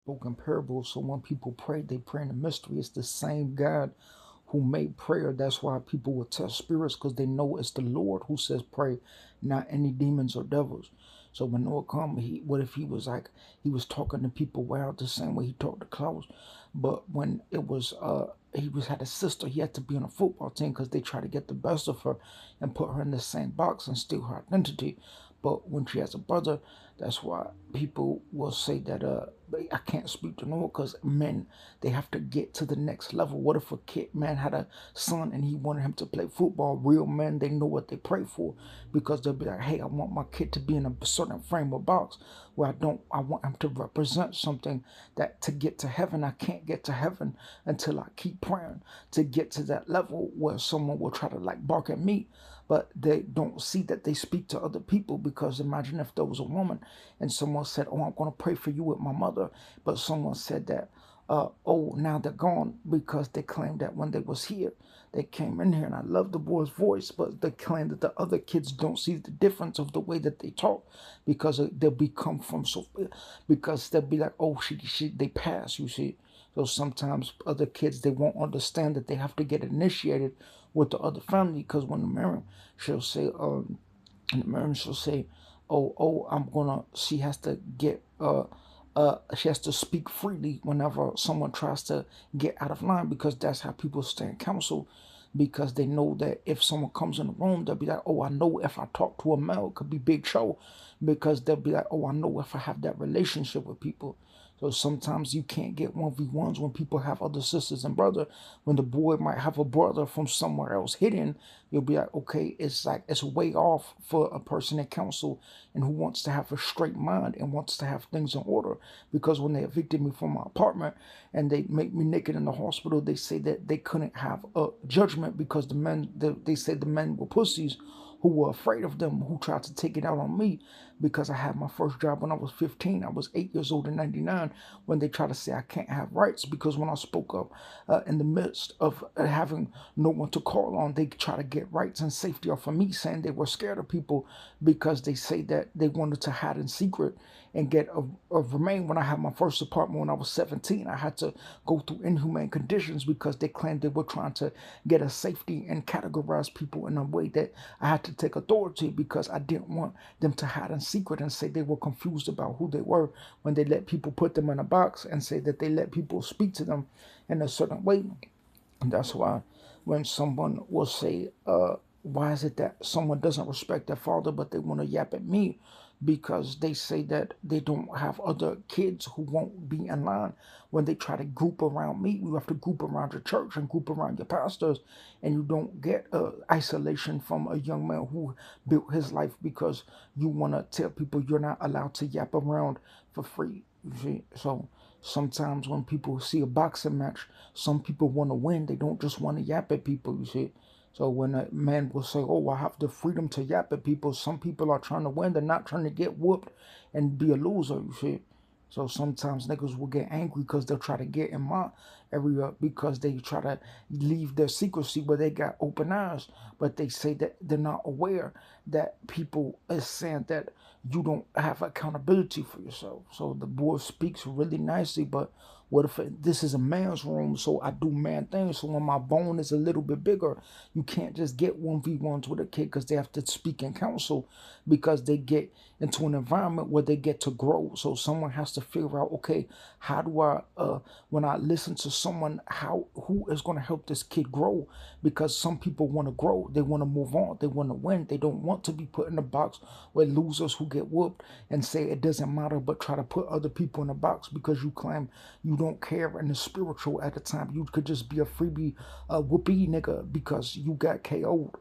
spoken parables. So when people pray, they pray in the mystery. It's the same God who made prayer. That's why people will test spirits because they know it's the Lord who says pray, not any demons or devils. So when Noah come, what if he was like he was talking to people wild the same way he talked to clouds, but when it was he was had a sister, he had to be on a football team because they tried to get the best of her and put her in the same box and steal her identity. But when she has a brother, that's why people will say that I can't speak to Noah because men they have to get to the next level. What if a kid man had a son and he wanted him to play football? Real men they know what they pray for because they'll be like, hey, I want my kid to be in a certain frame of box where I want him to represent something that to get to heaven I can't get to heaven until I keep praying to get to that level where someone will try to like bark at me but they don't see that they speak to other people because imagine if there was a woman and someone said, oh, I'm going to pray for you with my mother, but someone said that, oh, now they're gone because they claimed that when they was here, they came in here and I love the boy's voice, but they claim that the other kids don't see the difference of the way that they talk because they'll become from so, because they'll be like, oh, they pass, you see. So sometimes other kids, they won't understand that they have to get initiated with the other family because when the parent, she'll say, and the parent she'll say, I'm gonna, she has to get, she has to speak freely whenever someone tries to get out of line because that's how people stay in counsel because they know that if someone comes in the room, they'll be like, oh, I know if I talk to a male, it could be big show because they'll be like, oh, I know if I have that relationship with people. So sometimes you can't get 1v1s when people have other sisters and brother. When the boy might have a brother from somewhere else hidden, you'll be like, it's way off for a person in counsel and who wants to have a straight mind and wants to have things in order. Because when they evicted me from my apartment and they make me naked in the hospital, they say that they couldn't have a judgment because they said the men were pussies who were afraid of them, who tried to take it out on me because I had my first job when I was 15. I was 8 years old in 99 when they tried to say I can't have rights because when I spoke up in the midst of having no one to call on, they try to get rights and safety off of me, saying they were scared of people because they say that they wanted to hide in secret and get a remain. When I had my first apartment when I was 17, I had to go through inhumane conditions because they claimed they were trying to get a safety and categorize people in a way that I had to take authority because I didn't want them to hide in secret and say they were confused about who they were when they let people put them in a box and say that they let people speak to them in a certain way. And that's why when someone will say, why is it that someone doesn't respect their father but they want to yap at me? Because they say that they don't have other kids who won't be in line. When they try to group around me, you have to group around your church and group around your pastors, and you don't get isolation from a young man who built his life because you want to tell people you're not allowed to yap around for free. You see? So sometimes when people see a boxing match, some people want to win. They don't just want to yap at people, you see. So when a man will say, oh, I have the freedom to yap at people, some people are trying to win. They're not trying to get whooped and be a loser, you see. So sometimes niggas will get angry because they'll try to get in my area because they try to leave their secrecy where they got open eyes. But they say that they're not aware that people is saying that you don't have accountability for yourself. So the boy speaks really nicely, but what if this is a man's room, so I do man things. So when my bone is a little bit bigger, you can't just get 1v1s with a kid because they have to speak in counsel because they get into an environment where they get to grow. So someone has to figure out, okay, how do I, when I listen to someone, who is going to help this kid grow? Because some people want to grow, they want to move on, they want to win, they don't want to be put in a box with losers who get whooped and say it doesn't matter, but try to put other people in a box because you claim you don't care in the spiritual at the time. You could just be a freebie whoopee nigga because you got KO'd.